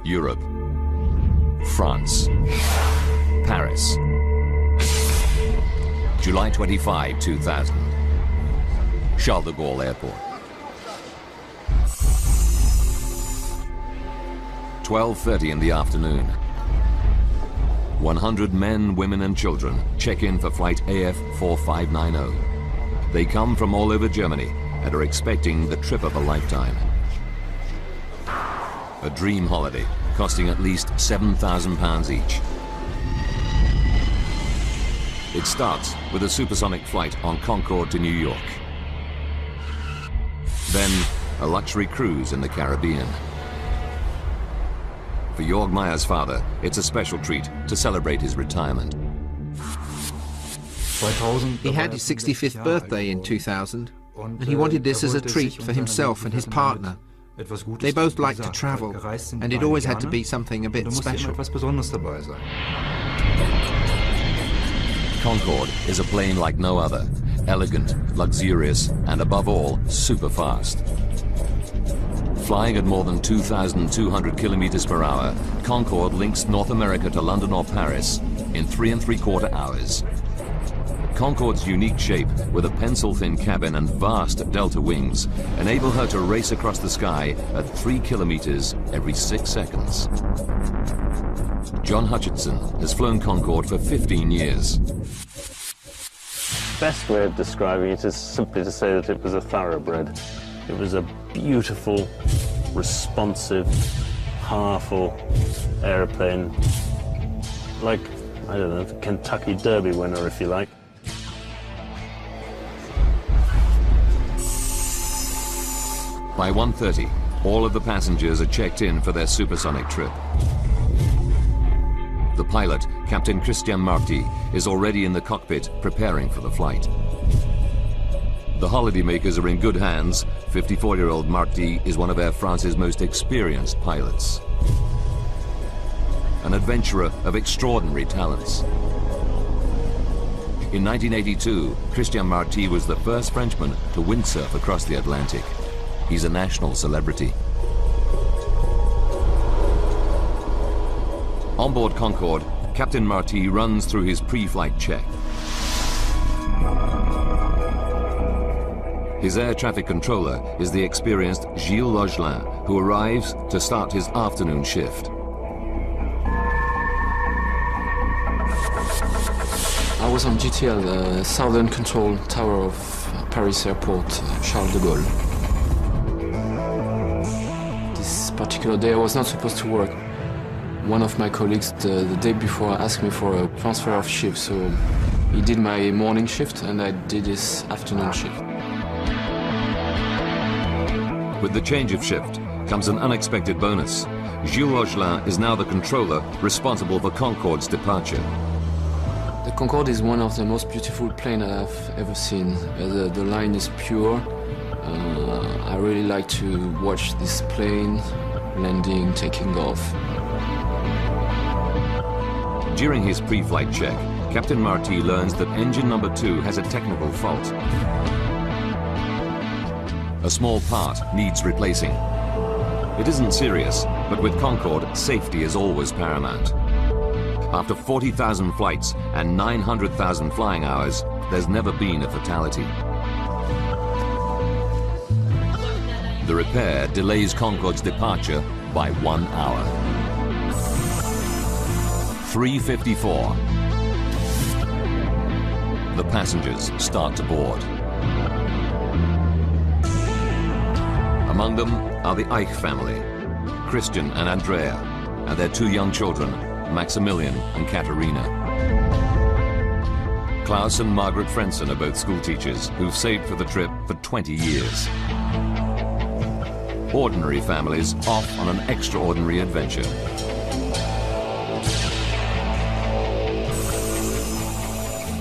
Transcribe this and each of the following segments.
Europe, France, Paris, July 25, 2000, Charles de Gaulle Airport. 12:30 in the afternoon. 100 men, women and children check in for flight AF 4590. They come from all over Germany and are expecting the trip of a lifetime. A dream holiday costing at least £7,000 each. It starts with a supersonic flight on Concorde to New York. Then a luxury cruise in the Caribbean. For Jörg Meyer's father, it's a special treat to celebrate his retirement. He had his 65th birthday in 2000, and he wanted this as a treat for himself and his partner. They both liked to travel, and it always had to be something a bit special. Concorde is a plane like no other, elegant, luxurious, and above all, super fast. Flying at more than 2,200 kilometers per hour, Concorde links North America to London or Paris in 3¾ hours. Concorde's unique shape, with a pencil-thin cabin and vast delta wings, enable her to race across the sky at 3 kilometers every 6 seconds. John Hutchinson has flown Concorde for 15 years. Best way of describing it is simply to say that it was a thoroughbred. It was a beautiful, responsive, powerful aeroplane, like, I don't know, the Kentucky Derby winner, if you like. By 1:30, all of the passengers are checked in for their supersonic trip. The pilot, Captain Christian Marty, is already in the cockpit preparing for the flight. The holidaymakers are in good hands. 54-year-old Marty is one of Air France's most experienced pilots. An adventurer of extraordinary talents. In 1982, Christian Marty was the first Frenchman to windsurf across the Atlantic. He's a national celebrity. On board Concorde, Captain Marty runs through his pre-flight check. His air traffic controller is the experienced Gilles Logelin, who arrives to start his afternoon shift. I was on GTL, Southern Control Tower of Paris Airport, Charles de Gaulle. This particular day I was not supposed to work. One of my colleagues the day before asked me for a transfer of shift, so he did my morning shift and I did his afternoon shift. With the change of shift comes an unexpected bonus. Gilles Logelin is now the controller responsible for Concorde's departure. The Concorde is one of the most beautiful planes I've ever seen. The line is pure. I really like to watch this plane landing, taking off. During his pre-flight check, Captain Marty learns that engine number 2 has a technical fault. A small part needs replacing. It isn't serious, but with Concorde, safety is always paramount. After 40,000 flights and 900,000 flying hours, there's never been a fatality. The repair delays Concorde's departure by 1 hour. 3:54. The passengers start to board. Among them are the Eich family, Christian and Andrea, and their 2 young children, Maximilian and Katerina. Klaus and Margaret Frenson are both school teachers who've saved for the trip for 20 years. Ordinary families off on an extraordinary adventure.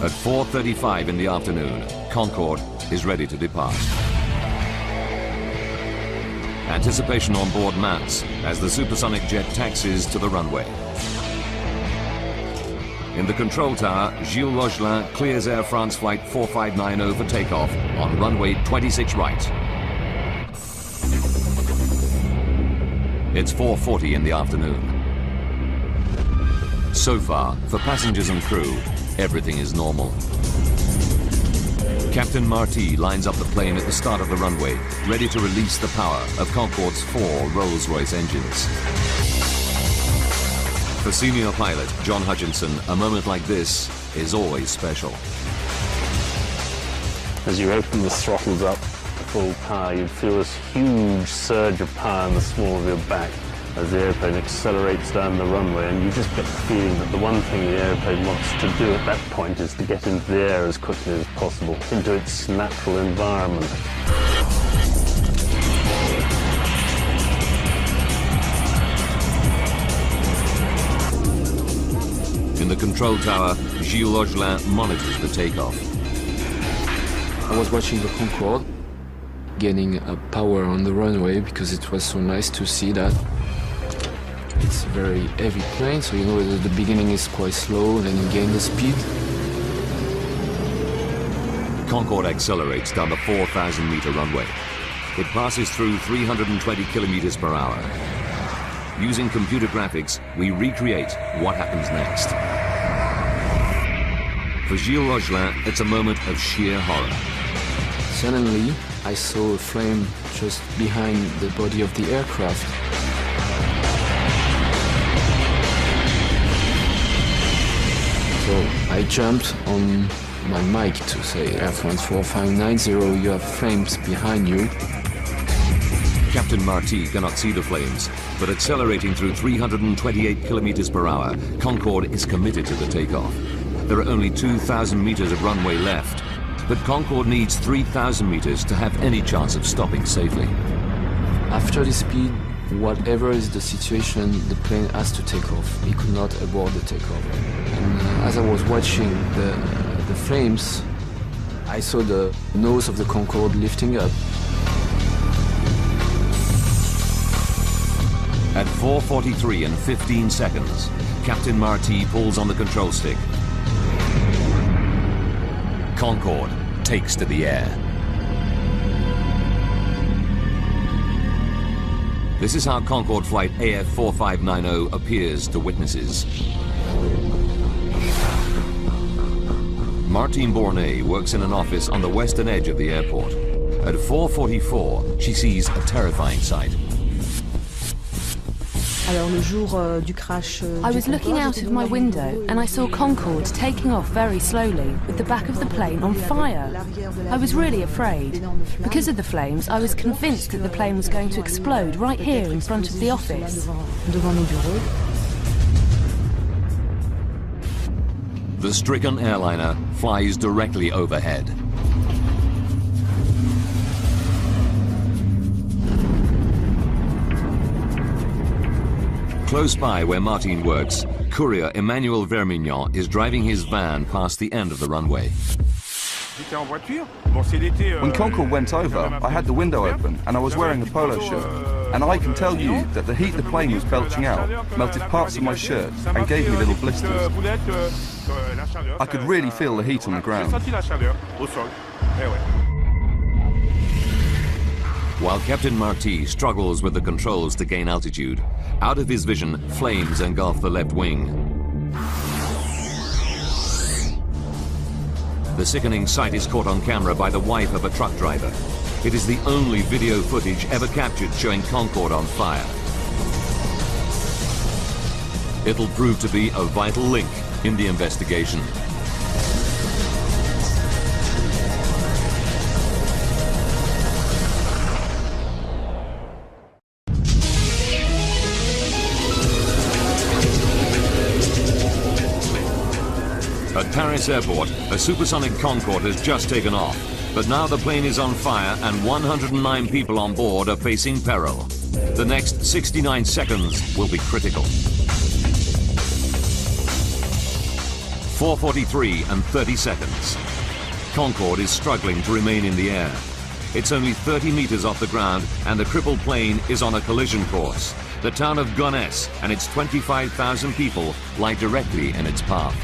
At 4:35 in the afternoon, Concorde is ready to depart. Anticipation on board mounts as the supersonic jet taxis to the runway. In the control tower, Gilles Logelin clears Air France flight 4590 for takeoff on runway 26 right. It's 4:40 in the afternoon. So far, for passengers and crew, everything is normal. Captain Marty lines up the plane at the start of the runway, ready to release the power of Concorde's 4 Rolls-Royce engines. For senior pilot John Hutchinson, a moment like this is always special. As you open the throttles up to full power, you'd feel this huge surge of power in the small of your back as the airplane accelerates down the runway, and you just get the feeling that the one thing the airplane wants to do at that point is to get into the air as quickly as possible, into its natural environment. In the control tower, Gilles Logelin monitors the takeoff. I was watching the Concorde, gaining power on the runway because it was so nice to see that. It's a very heavy plane, so you know the beginning is quite slow, then you gain the speed. Concorde accelerates down the 4,000-meter runway. It passes through 320 kilometers per hour. Using computer graphics, we recreate what happens next. For Gilles Logelin, it's a moment of sheer horror. Suddenly, I saw a flame just behind the body of the aircraft. So I jumped on my mic to say, Air France 4590, you have flames behind you. Captain Marty cannot see the flames, but accelerating through 328 kilometers per hour, Concorde is committed to the takeoff. There are only 2,000 meters of runway left, but Concorde needs 3,000 meters to have any chance of stopping safely. After the speed, whatever is the situation, the plane has to take off. He could not abort the takeoff. And as I was watching the flames, I saw the nose of the Concorde lifting up. At 4:43 and 15 seconds, Captain Marty pulls on the control stick. Concorde takes to the air. This is how Concorde flight AF 4590 appears to witnesses. Martine Bornet works in an office on the western edge of the airport. At 4:44, she sees a terrifying sight. I was looking out of my window and I saw Concorde taking off very slowly with the back of the plane on fire. I was really afraid. Because of the flames, I was convinced that the plane was going to explode right here in front of the office. The stricken airliner flies directly overhead. Close by where Martine works, courier Emmanuel Vermignon is driving his van past the end of the runway. When Concorde went over, I had the window open and I was wearing a polo shirt. And I can tell you that the heat the plane was belching out melted parts of my shirt and gave me little blisters. I could really feel the heat on the ground. While Captain Marty struggles with the controls to gain altitude, out of his vision, flames engulf the left wing. The sickening sight is caught on camera by the wife of a truck driver. It is the only video footage ever captured showing Concorde on fire. It'll prove to be a vital link in the investigation. At Paris Airport, a supersonic Concorde has just taken off, but now the plane is on fire and 109 people on board are facing peril. The next 69 seconds will be critical. 4:43 and 30 seconds. Concorde is struggling to remain in the air. It's only 30 meters off the ground and the crippled plane is on a collision course. The town of Gonesse and its 25,000 people lie directly in its path.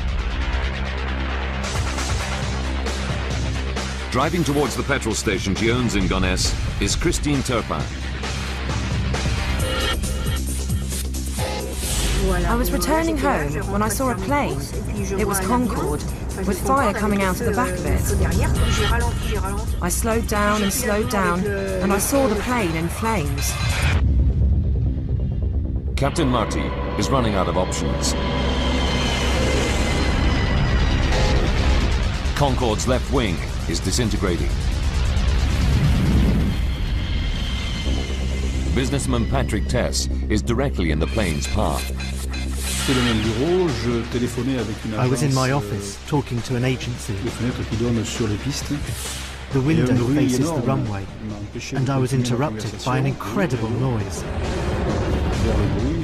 Driving towards the petrol station she owns in Gonesse is Christine Turpin. I was returning home when I saw a plane. It was Concorde, with fire coming out of the back of it. I slowed down, and I saw the plane in flames. Captain Marty is running out of options. Concorde's left wing is disintegrating. Businessman Patrick Tess is directly in the plane's path. I was in my office talking to an agency. The window faces the runway, and I was interrupted by an incredible noise.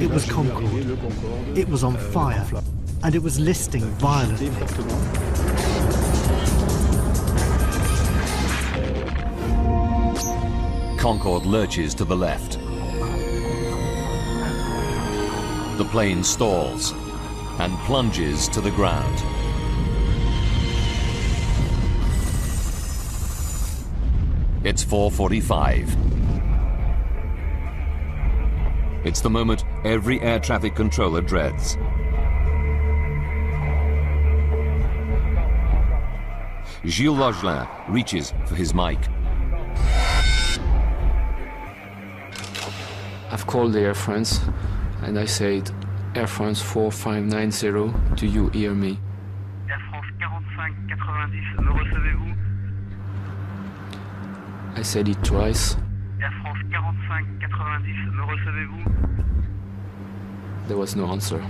It was Concorde. It was on fire, and it was listing violently. Concorde lurches to the left. The plane stalls and plunges to the ground. It's 4:45. It's the moment every air traffic controller dreads. Gilles Logelin reaches for his mic. I've called the Air France and I said, Air France 4590, do you hear me? Air France 4590, me recevez-vous? I said it twice. Air France 4590, me recevez-vous? There was no answer.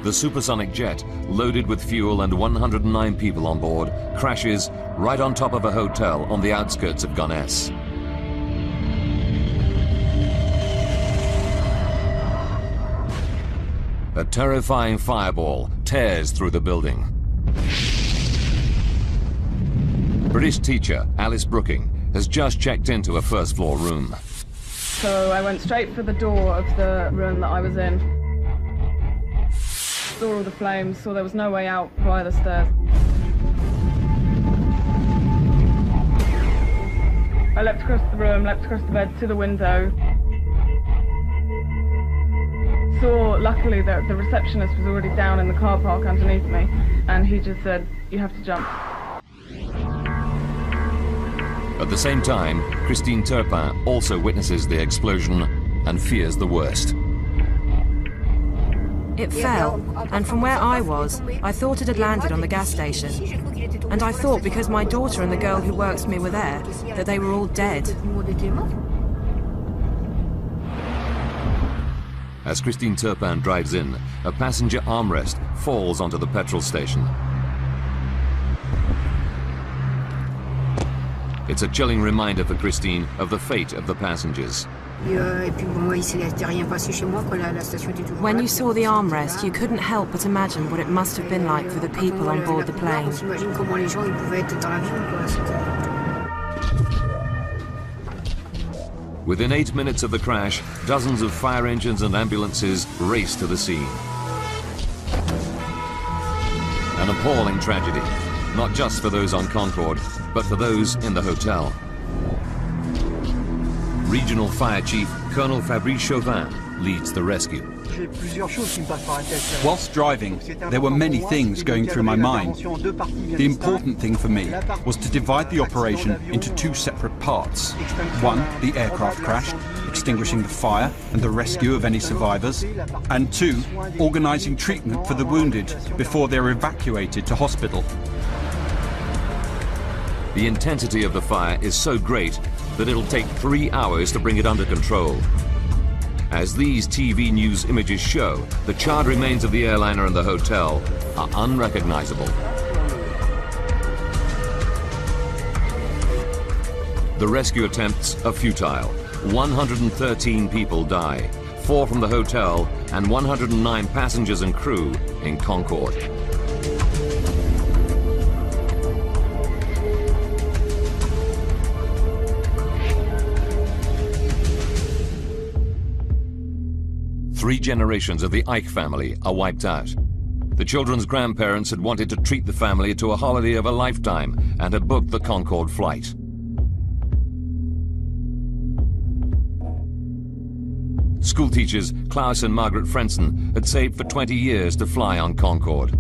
The supersonic jet, loaded with fuel and 109 people on board, crashes right on top of a hotel on the outskirts of Gonesse. A terrifying fireball tears through the building. British teacher Alice Brooking has just checked into a first-floor room. So I went straight for the door of the room that I was in. Saw all the flames, saw there was no way out via the stairs. I leapt across the room, leapt across the bed to the window. Saw, luckily, that the receptionist was already down in the car park underneath me, and he just said, "You have to jump." At the same time, Christine Turpin also witnesses the explosion and fears the worst. It fell, and from where I was, I thought it had landed on the gas station. And I thought because my daughter and the girl who works for me were there, that they were all dead. As Christine Turpin drives in, a passenger armrest falls onto the petrol station. It's a chilling reminder for Christine of the fate of the passengers. When you saw the armrest, you couldn't help but imagine what it must have been like for the people on board the plane. Within 8 minutes of the crash, dozens of fire engines and ambulances race to the scene. An appalling tragedy, not just for those on Concorde, but for those in the hotel. Regional Fire Chief Colonel Fabrice Chauvin leads the rescue. Whilst driving, there were many things going through my mind. The important thing for me was to divide the operation into two separate parts. One, the aircraft crash, extinguishing the fire and the rescue of any survivors. And two, organising treatment for the wounded before they're evacuated to hospital. The intensity of the fire is so great that it'll take 3 hours to bring it under control. As these TV news images show, the charred remains of the airliner and the hotel are unrecognizable. The rescue attempts are futile. 113 people die, 4 from the hotel and 109 passengers and crew in Concorde. 3 generations of the Ike family are wiped out. The children's grandparents had wanted to treat the family to a holiday of a lifetime and had booked the Concorde flight. Schoolteachers Klaus and Margaret Frenson had saved for 20 years to fly on Concorde.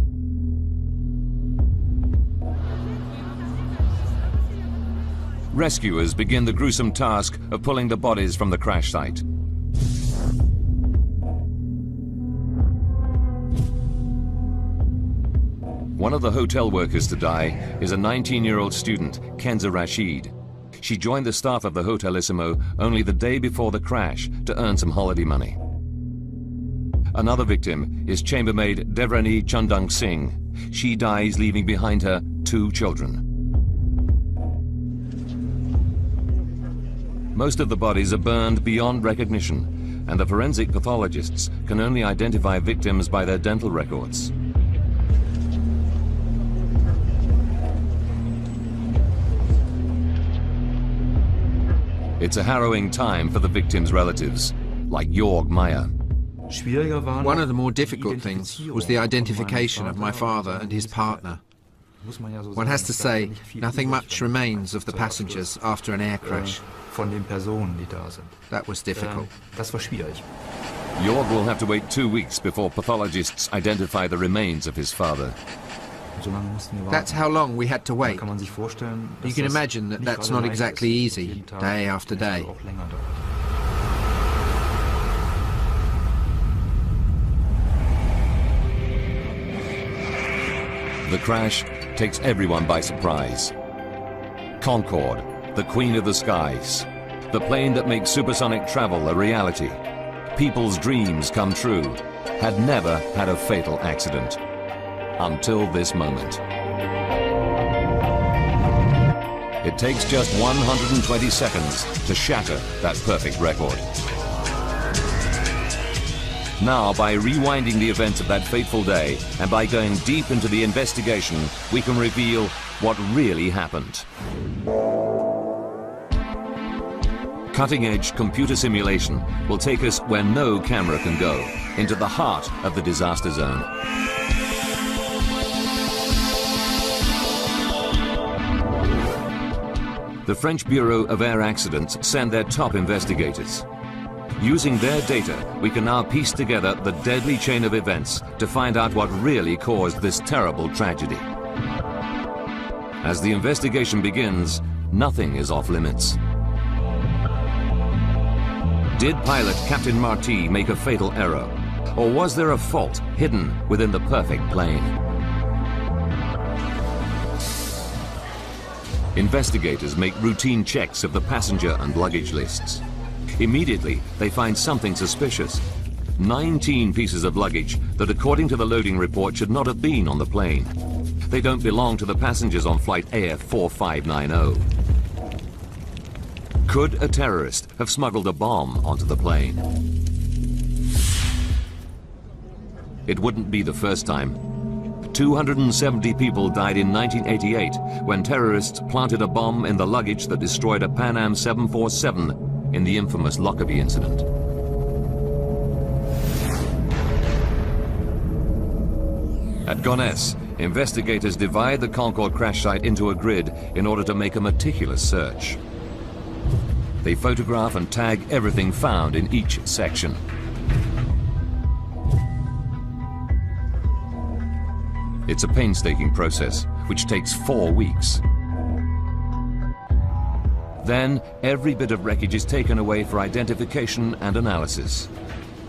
Rescuers begin the gruesome task of pulling the bodies from the crash site. One of the hotel workers to die is a 19-year-old student, Kenza Rashid. She joined the staff of the Hotelissimo only the day before the crash to earn some holiday money. Another victim is chambermaid Devrani Chandang Singh. She dies leaving behind her 2 children. Most of the bodies are burned beyond recognition, and the forensic pathologists can only identify victims by their dental records. It's a harrowing time for the victims' relatives, like Jorg Meyer. One of the more difficult things was the identification of my father and his partner. One has to say, nothing much remains of the passengers after an air crash. That was difficult. Jorg will have to wait 2 weeks before pathologists identify the remains of his father. That's how long we had to wait. You can imagine that that's not exactly easy, day after day. The crash takes everyone by surprise. Concorde, the queen of the skies, the plane that makes supersonic travel a reality, people's dreams come true, had never had a fatal accident. Until this moment. It takes just 120 seconds to shatter that perfect record. Now, by rewinding the events of that fateful day and by going deep into the investigation, we can reveal what really happened. Cutting-edge computer simulation will take us where no camera can go, into the heart of the disaster zone. The French Bureau of Air Accidents send their top investigators. Using their data, we can now piece together the deadly chain of events to find out what really caused this terrible tragedy. As the investigation begins, nothing is off limits. Did pilot Captain Marty make a fatal error? Or was there a fault hidden within the perfect plane? Investigators make routine checks of the passenger and luggage lists. Immediately, they find something suspicious. 19 pieces of luggage that, according to the loading report, should not have been on the plane. They don't belong to the passengers on flight AF 4590. Could a terrorist have smuggled a bomb onto the plane? It wouldn't be the first time. 270 people died in 1988 when terrorists planted a bomb in the luggage that destroyed a Pan Am 747 in the infamous Lockerbie incident. At Gonesse, investigators divide the Concorde crash site into a grid in order to make a meticulous search. They photograph and tag everything found in each section. It's a painstaking process, which takes 4 weeks. Then, every bit of wreckage is taken away for identification and analysis.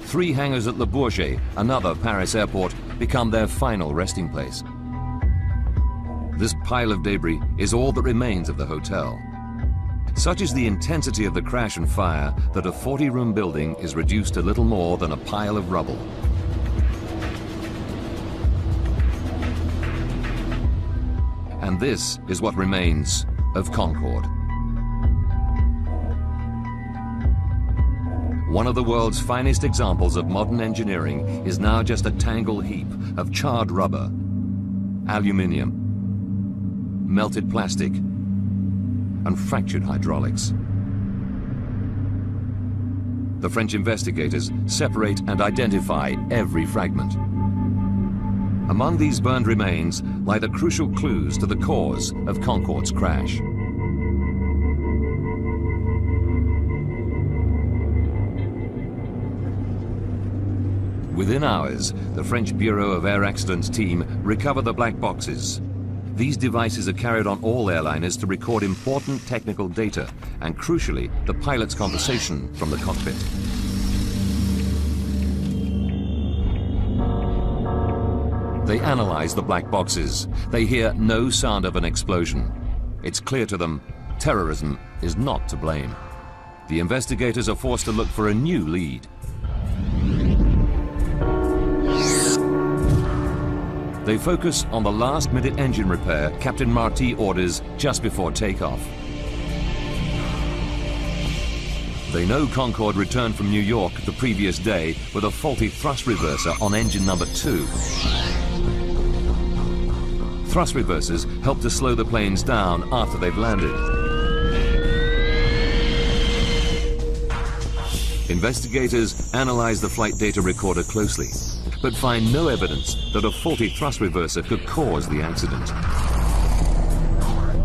3 hangars at Le Bourget, another Paris airport, become their final resting place. This pile of debris is all that remains of the hotel. Such is the intensity of the crash and fire that a 40-room building is reduced to little more than a pile of rubble. And this is what remains of Concorde. One of the world's finest examples of modern engineering is now just a tangled heap of charred rubber, aluminium, melted plastic, and fractured hydraulics. the French investigators separate and identify every fragment. Among these burned remains lie the crucial clues to the cause of Concorde's crash. Within hours, the French Bureau of Air Accidents team recover the black boxes. These devices are carried on all airliners to record important technical data and, crucially, the pilot's conversation from the cockpit. They analyze the black boxes. They hear no sound of an explosion. It's clear to them terrorism is not to blame. The investigators are forced to look for a new lead. They focus on the last-minute engine repair Captain Marty orders just before takeoff. They know Concorde returned from New York the previous day with a faulty thrust reverser on engine number 2. Thrust reversers help to slow the planes down after they've landed. Investigators analyze the flight data recorder closely, but find no evidence that a faulty thrust reverser could cause the accident.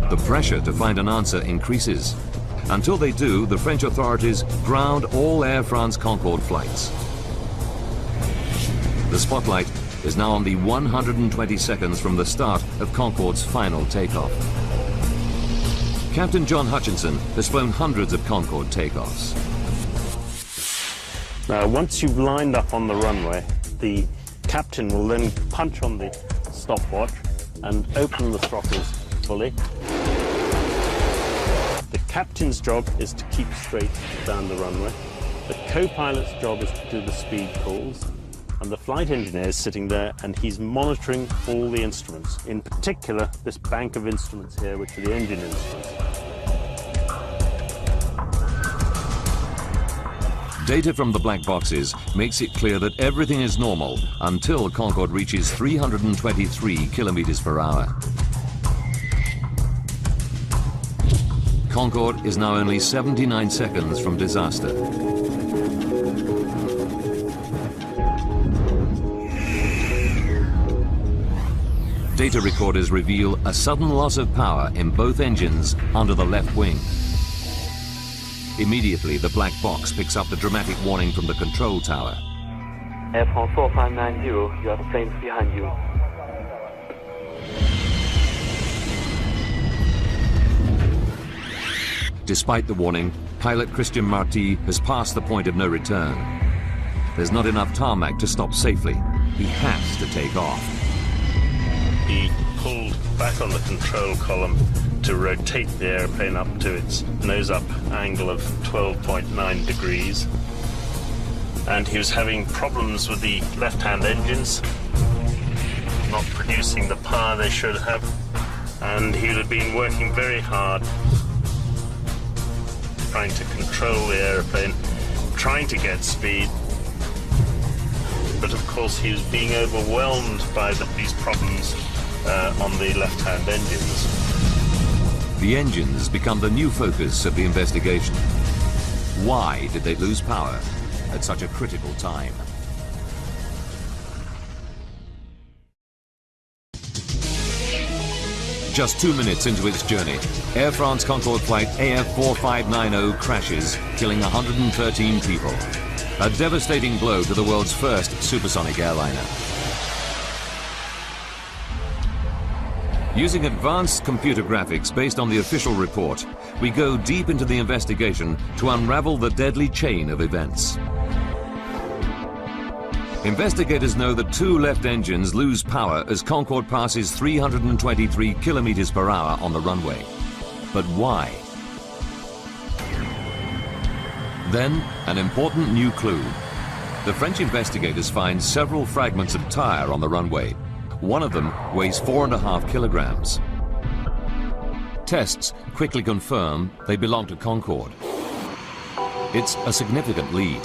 The pressure to find an answer increases. Until they do, the French authorities ground all Air France Concorde flights. The spotlight is now on the 120 seconds from the start of Concorde's final takeoff. Captain John Hutchinson has flown hundreds of Concorde takeoffs. Now, once you've lined up on the runway, the captain will then punch on the stopwatch and open the throttles fully. The captain's job is to keep straight down the runway. The co-pilot's job is to do the speed calls. And the flight engineer is sitting there and he's monitoring all the instruments. In particular, this bank of instruments here, which are the engine instruments. Data from the black boxes makes it clear that everything is normal until Concorde reaches 323 kilometers per hour. Concorde is now only 79 seconds from disaster. Data recorders reveal a sudden loss of power in both engines under the left wing. Immediately, the black box picks up the dramatic warning from the control tower. Air France 4590, you have planes behind you. Despite the warning, pilot Christian Marty has passed the point of no return. There's not enough tarmac to stop safely. He has to take off. He pulled back on the control column to rotate the airplane up to its nose-up angle of 12.9 degrees. And he was having problems with the left-hand engines, not producing the power they should have. And he would have been working very hard, trying to control the airplane, trying to get speed. But of course he was being overwhelmed by these problems on the left-hand engines. The engines become the new focus of the investigation. Why did they lose power at such a critical time? Just 2 minutes into its journey, Air France Concorde flight AF 4590 crashes, killing 113 people. A devastating blow to the world's first supersonic airliner. Using advanced computer graphics based on the official report, we go deep into the investigation to unravel the deadly chain of events. Investigators know that 2 left engines lose power as Concorde passes 323 kilometers per hour on the runway. But why? Then, an important new clue. The French investigators find several fragments of tyre on the runway. One of them weighs 4.5 kilograms. Tests quickly confirm they belong to Concorde. It's a significant lead.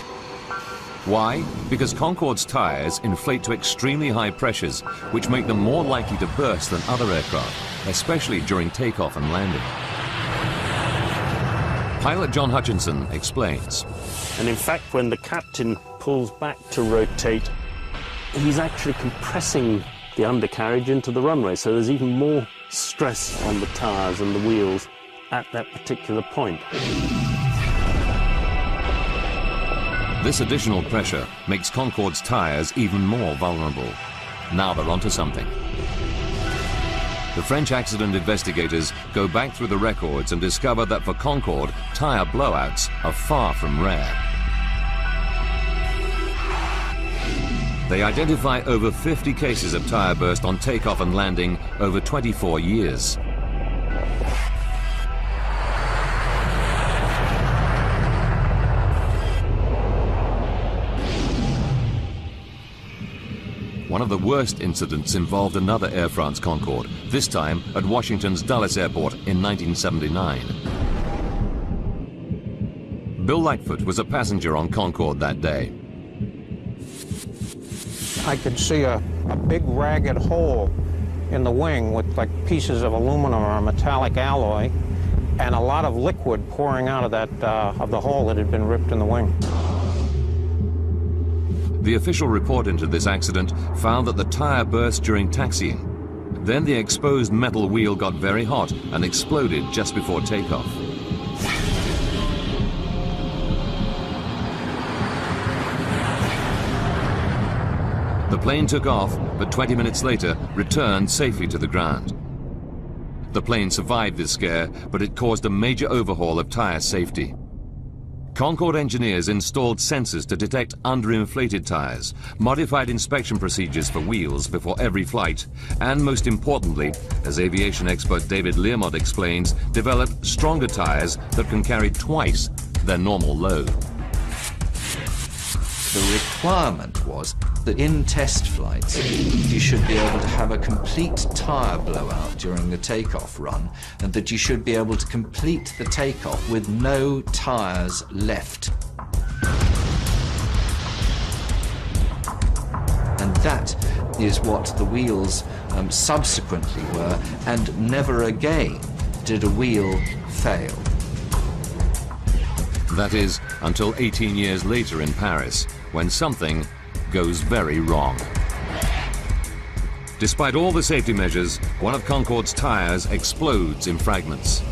Why? Because Concorde's tyres inflate to extremely high pressures, which make them more likely to burst than other aircraft, especially during takeoff and landing. Pilot John Hutchinson explains. And in fact, when the captain pulls back to rotate, he's actually compressing the undercarriage into the runway, so there's even more stress on the tyres and the wheels at that particular point. This additional pressure makes Concorde's tyres even more vulnerable. Now they're onto something. The French accident investigators go back through the records and discover that for Concorde, tyre blowouts are far from rare. They identify over 50 cases of tyre burst on takeoff and landing over 24 years. One of the worst incidents involved another Air France Concorde, this time at Washington's Dulles Airport in 1979. Bill Lightfoot was a passenger on Concorde that day. I could see a big ragged hole in the wing with like pieces of aluminum or metallic alloy and a lot of liquid pouring out of that of the hole that had been ripped in the wing. The official report into this accident found that the tyre burst during taxiing. Then the exposed metal wheel got very hot and exploded just before takeoff. The plane took off, but 20 minutes later returned safely to the ground. The plane survived this scare, but it caused a major overhaul of tyre safety. Concorde engineers installed sensors to detect underinflated tyres, modified inspection procedures for wheels before every flight, and most importantly, as aviation expert David Learmont explains, developed stronger tyres that can carry twice their normal load. The requirement was that in test flights, you should be able to have a complete tyre blowout during the takeoff run, and that you should be able to complete the takeoff with no tyres left. And that is what the wheels subsequently were, and never again did a wheel fail. That is, until 18 years later in Paris, when something goes very wrong. Despite all the safety measures, one of Concorde's tyres explodes in fragments.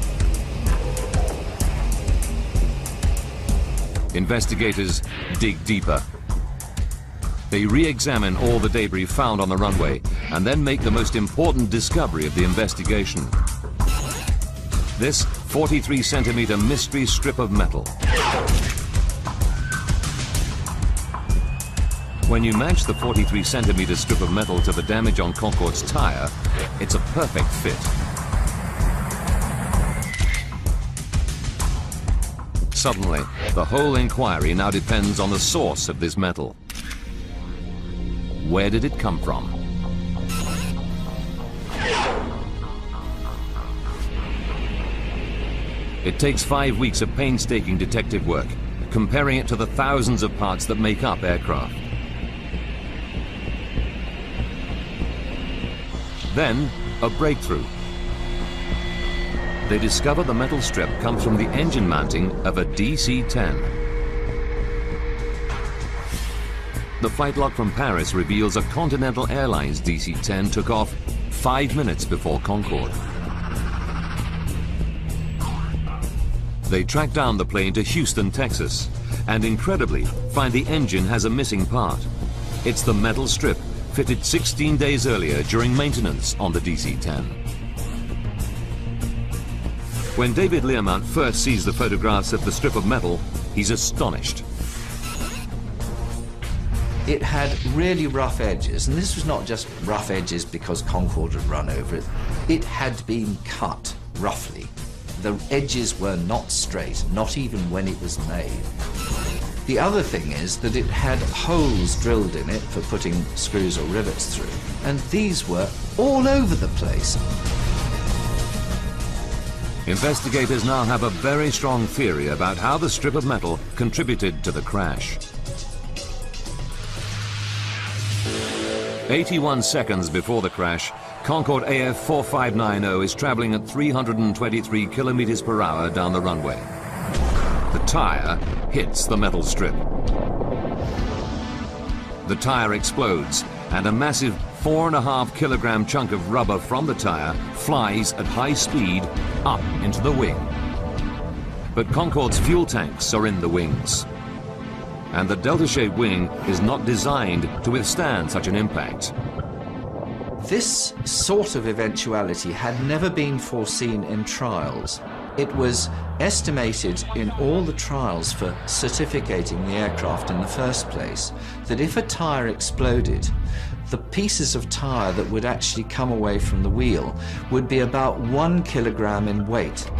Investigators dig deeper. They re-examine all the debris found on the runway and then make the most important discovery of the investigation. This 43-centimeter mystery strip of metal. When you match the 43-centimeter strip of metal to the damage on Concorde's tyre, it's a perfect fit. Suddenly, the whole inquiry now depends on the source of this metal. Where did it come from? It takes 5 weeks of painstaking detective work, comparing it to the thousands of parts that make up aircraft. Then, a breakthrough. They discover the metal strip comes from the engine mounting of a DC-10. The flight log from Paris reveals a Continental Airlines DC-10 took off 5 minutes before Concorde. They track down the plane to Houston, Texas, and incredibly find the engine has a missing part. It's the metal strip fitted 16 days earlier during maintenance on the DC-10. When David Learmont first sees the photographs of the strip of metal, he's astonished. It had really rough edges, and this was not just rough edges because Concorde had run over it. It had been cut roughly. The edges were not straight, not even when it was made. The other thing is that it had holes drilled in it for putting screws or rivets through, and these were all over the place. Investigators now have a very strong theory about how the strip of metal contributed to the crash. 81 seconds before the crash, Concorde AF 4590 is traveling at 323 kilometers per hour down the runway. the tyre hits the metal strip. The tyre explodes, and a massive 4.5 kilogram chunk of rubber from the tyre flies at high speed up into the wing. But Concorde's fuel tanks are in the wings, and the delta-shaped wing is not designed to withstand such an impact. This sort of eventuality had never been foreseen in trials. It was estimated in all the trials for certificating the aircraft in the first place that if a tyre exploded, the pieces of tyre that would actually come away from the wheel would be about 1 kilogram in weight.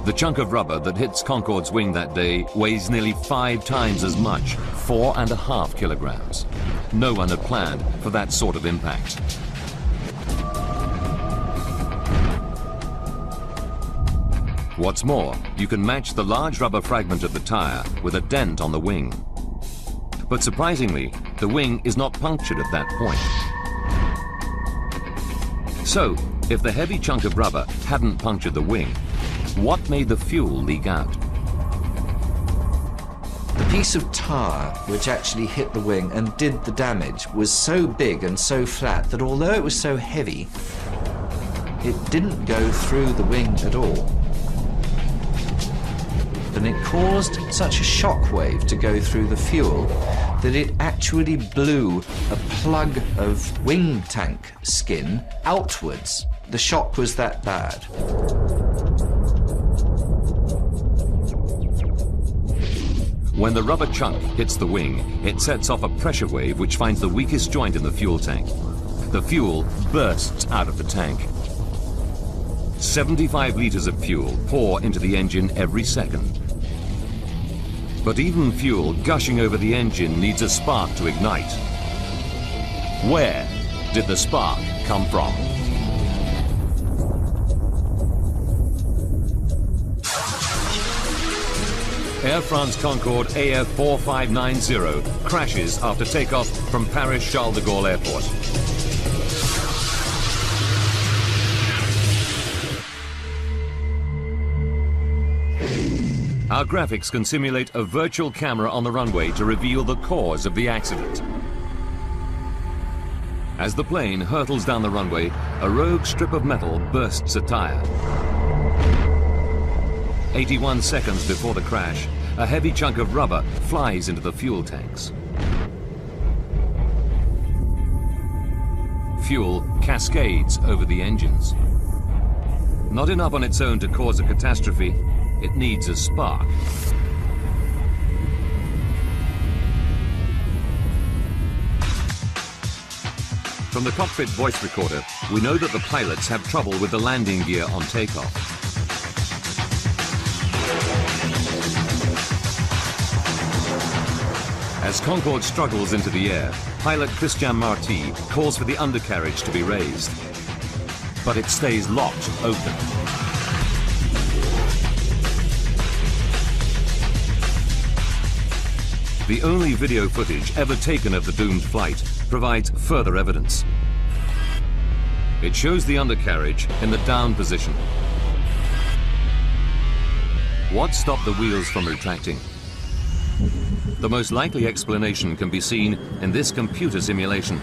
The chunk of rubber that hits Concorde's wing that day weighs nearly 5 times as much, 4.5 kilograms. No one had planned for that sort of impact. What's more, you can match the large rubber fragment of the tyre with a dent on the wing. But surprisingly, the wing is not punctured at that point. So, if the heavy chunk of rubber hadn't punctured the wing, what made the fuel leak out? The piece of tyre which actually hit the wing and did the damage was so big and so flat that although it was so heavy, it didn't go through the wing at all. And it caused such a shock wave to go through the fuel that it actually blew a plug of wing tank skin outwards. The shock was that bad. When the rubber chunk hits the wing, it sets off a pressure wave which finds the weakest joint in the fuel tank. The fuel bursts out of the tank. 75 liters of fuel pour into the engine every second. But even fuel gushing over the engine needs a spark to ignite. Where did the spark come from? Air France Concorde AF 4590 crashes after takeoff from Paris Charles de Gaulle Airport. Our graphics can simulate a virtual camera on the runway to reveal the cause of the accident. As the plane hurtles down the runway, a rogue strip of metal bursts a tyre. 81 seconds before the crash, a heavy chunk of rubber flies into the fuel tanks. Fuel cascades over the engines. Not enough on its own to cause a catastrophe, it needs a spark. From the cockpit voice recorder, we know that the pilots have trouble with the landing gear on takeoff. As Concorde struggles into the air, pilot Christian Marty calls for the undercarriage to be raised. But it stays locked open. The only video footage ever taken of the doomed flight provides further evidence. It shows the undercarriage in the down position. What stopped the wheels from retracting? The most likely explanation can be seen in this computer simulation.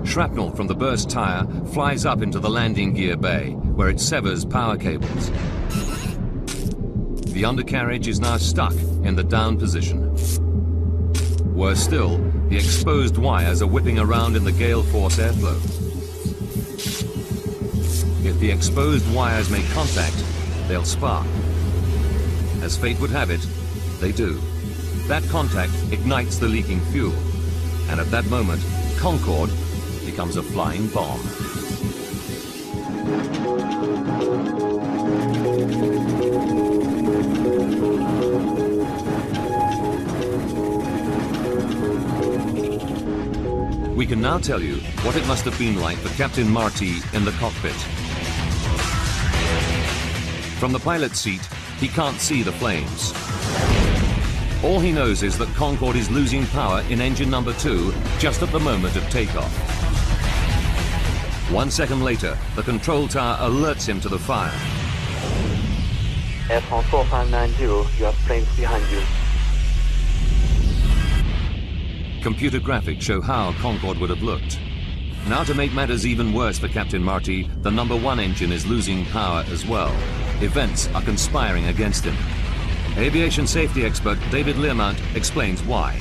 Shrapnel from the burst tyre flies up into the landing gear bay, where it severs power cables. The undercarriage is now stuck in the down position. Worse still, the exposed wires are whipping around in the gale force airflow. If the exposed wires make contact, they'll spark. As fate would have it, they do. That contact ignites the leaking fuel, and at that moment, Concorde becomes a flying bomb. We can now tell you what it must have been like for Captain Marty in the cockpit. From the pilot's seat, he can't see the flames. All he knows is that Concorde is losing power in engine number 2 just at the moment of takeoff. 1 second later, the control tower alerts him to the fire. Air France 4590, you have flames behind you. Computer graphics show how Concorde would have looked. Now, to make matters even worse for Captain Marty, the number 1 engine is losing power as well. Events are conspiring against him. Aviation safety expert David Learmount explains why.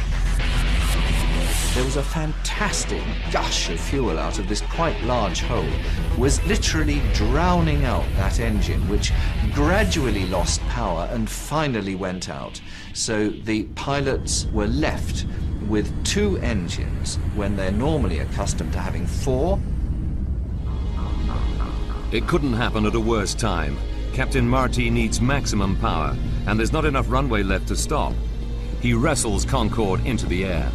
There was a fantastic gush of fuel out of this quite large hole, was literally drowning out that engine, which gradually lost power and finally went out. So the pilots were left with 2 engines when they're normally accustomed to having 4. It couldn't happen at a worse time. Captain Marty needs maximum power, and there's not enough runway left to stop. He wrestles Concorde into the air.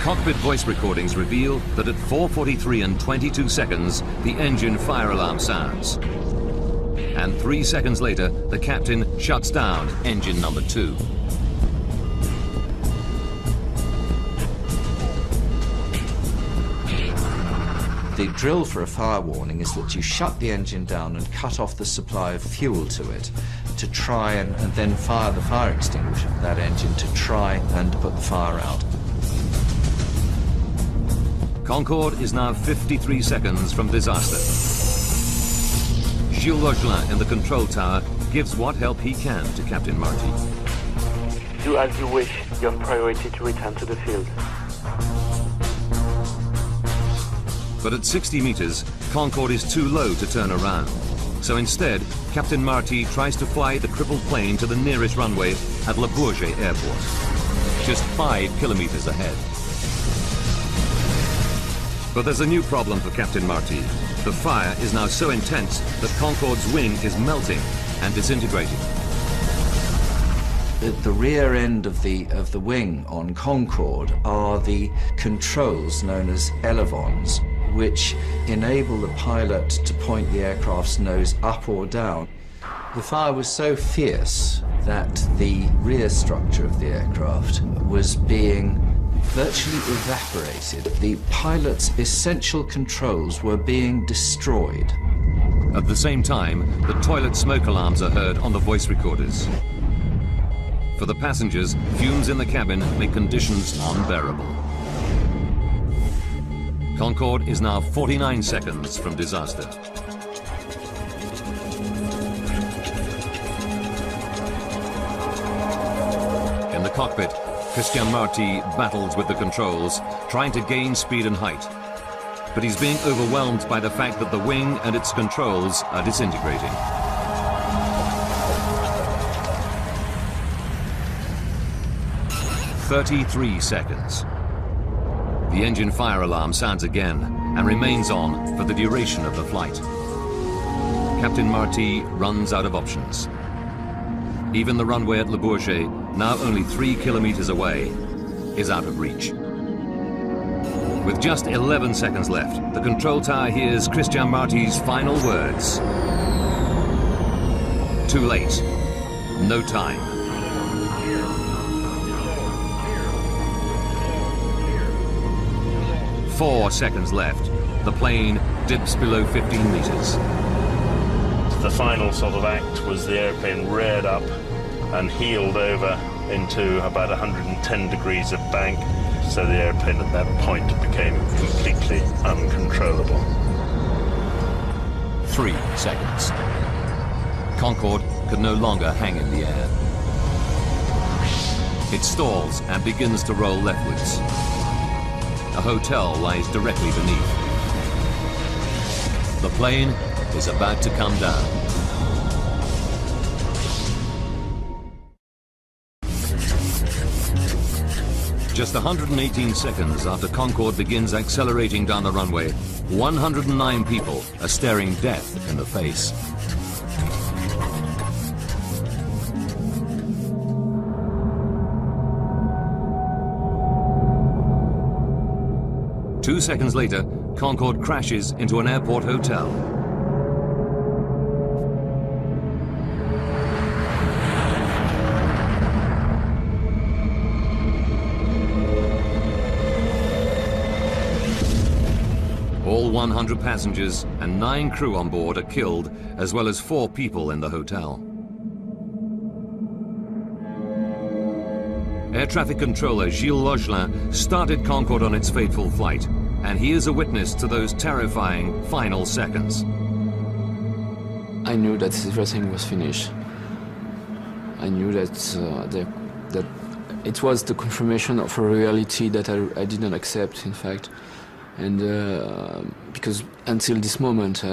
Cockpit voice recordings reveal that at 4:43 and 22 seconds, the engine fire alarm sounds. And 3 seconds later, the captain shuts down engine number 2. The drill for a fire warning is that you shut the engine down and cut off the supply of fuel to it to try and then fire the fire extinguisher for that engine to try and put the fire out. Concorde is now 53 seconds from disaster. Gilles Rogelin in the control tower gives what help he can to Captain Marty. Do as you wish. You have priority to return to the field. But at 60 meters, Concorde is too low to turn around. So instead, Captain Marty tries to fly the crippled plane to the nearest runway at Le Bourget Airport, just 5 kilometers ahead. But there's a new problem for Captain Marty. The fire is now so intense that Concorde's wing is melting and disintegrating. At the rear end of the wing on Concorde are the controls known as elevons, which enable the pilot to point the aircraft's nose up or down. The fire was so fierce that the rear structure of the aircraft was being virtually evaporated. The pilot's essential controls were being destroyed. At the same time, the toilet smoke alarms are heard on the voice recorders. For the passengers, fumes in the cabin make conditions unbearable. Concorde is now 49 seconds from disaster. In the cockpit, Christian Marty battles with the controls, trying to gain speed and height. But he's being overwhelmed by the fact that the wing and its controls are disintegrating. "33 seconds. The engine fire alarm sounds again and remains on for the duration of the flight. Captain Marty runs out of options. Even the runway at Le Bourget, now only 3 kilometers away, is out of reach. With just 11 seconds left, the control tower hears Christian Marty's final words. Too late. No time. "4 seconds left. The plane dips below 15 meters. The final sort of act was the airplane reared up and heeled over into about 110 degrees of bank, so the airplane at that point became completely uncontrollable. 3 seconds. Concorde could no longer hang in the air. It stalls and begins to roll leftwards. A hotel lies directly beneath. The plane is about to come down. Just 118 seconds after Concorde begins accelerating down the runway, 109 people are staring death in the face. Two seconds later, Concorde crashes into an airport hotel. All 100 passengers and 9 crew on board are killed, as well as 4 people in the hotel. Air traffic controller Gilles Logelin started Concorde on its fateful flight, and he is a witness to those terrifying final seconds. I knew that everything was finished. I knew that that it was the confirmation of a reality that I didn't accept, in fact. And because until this moment,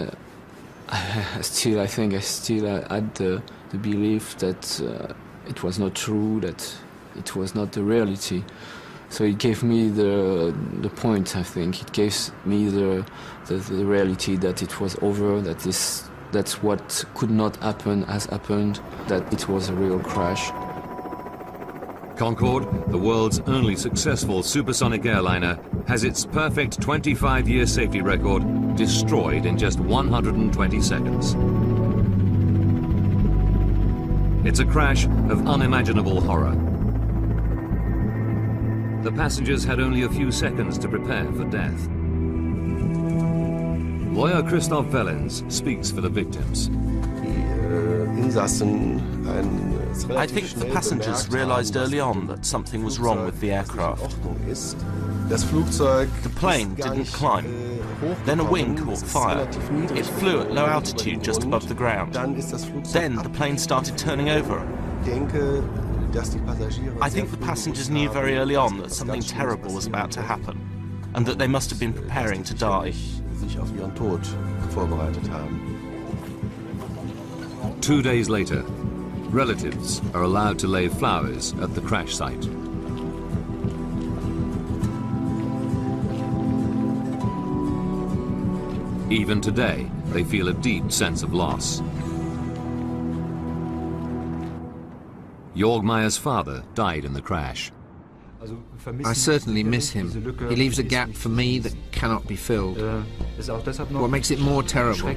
I still had the belief that it was not true, that it was not the reality. So it gave me the point, I think. It gave me the reality that it was over, that's what could not happen has happened, that it was a real crash. Concorde, the world's only successful supersonic airliner, has its perfect 25-year safety record destroyed in just 120 seconds. It's a crash of unimaginable horror. The passengers had only a few seconds to prepare for death. Lawyer Christoph Wellens speaks for the victims. I think the passengers realized early on that something was wrong with the aircraft. The plane didn't climb. Then a wing caught fire. It flew at low altitude just above the ground. Then the plane started turning over. I think the passengers knew very early on that something terrible was about to happen, and that they must have been preparing to die. 2 days later, relatives are allowed to lay flowers at the crash site. Even today, they feel a deep sense of loss. Jörg Meyer's father died in the crash. I certainly miss him. He leaves a gap for me that cannot be filled. What makes it more terrible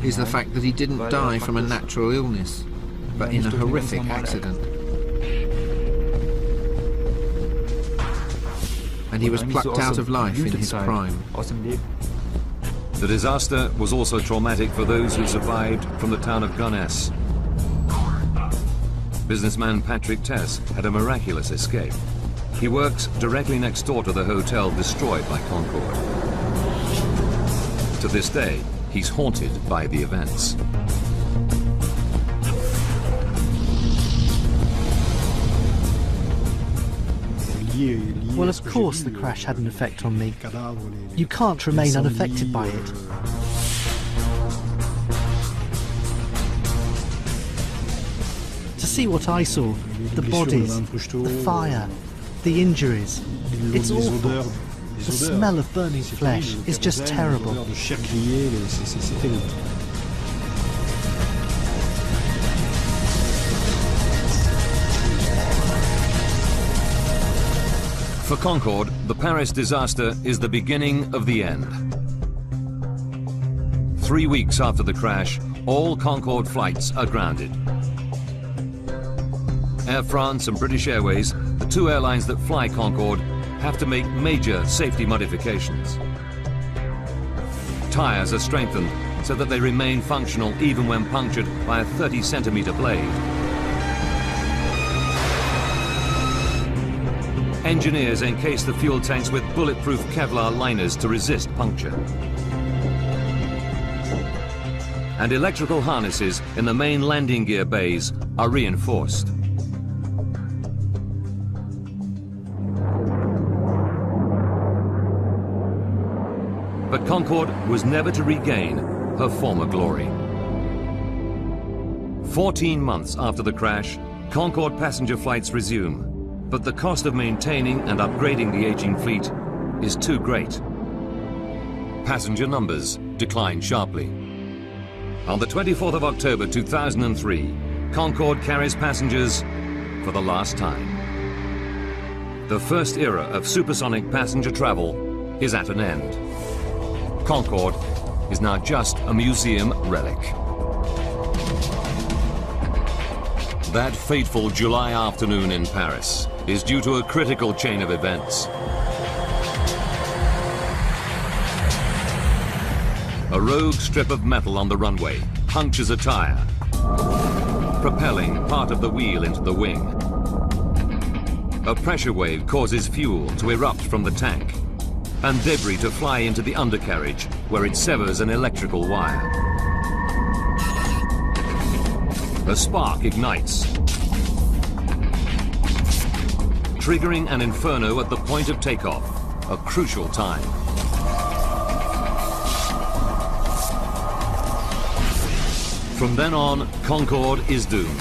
is the fact that he didn't die from a natural illness, but in a horrific accident. And he was plucked out of life in his prime. The disaster was also traumatic for those who survived from the town of Gonesse. Businessman Patrick Tess had a miraculous escape. He works directly next door to the hotel destroyed by Concorde. To this day, he's haunted by the events. Well, of course the crash had an effect on me. You can't remain unaffected by it. To see what I saw, the bodies, the fire, the injuries, it's awful. The smell of burning flesh is just terrible. For Concorde, the Paris disaster is the beginning of the end. 3 weeks after the crash, all Concorde flights are grounded. Air France and British Airways, the 2 airlines that fly Concorde, have to make major safety modifications. Tyres are strengthened so that they remain functional even when punctured by a 30-centimeter blade. Engineers encase the fuel tanks with bulletproof Kevlar liners to resist puncture. And electrical harnesses in the main landing gear bays are reinforced. But Concorde was never to regain her former glory. 14 months after the crash, Concorde passenger flights resume. But the cost of maintaining and upgrading the aging fleet is too great. Passenger numbers decline sharply. On the 24th of October 2003, Concorde carries passengers for the last time. The first era of supersonic passenger travel is at an end. Concorde is now just a museum relic. That fateful July afternoon in Paris is due to a critical chain of events. A rogue strip of metal on the runway punctures a tyre, propelling part of the wheel into the wing. A pressure wave causes fuel to erupt from the tank and debris to fly into the undercarriage, where it severs an electrical wire. A spark ignites, triggering an inferno at the point of takeoff, a crucial time. From then on, Concorde is doomed.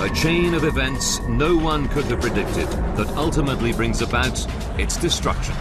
A chain of events no one could have predicted that ultimately brings about its destruction.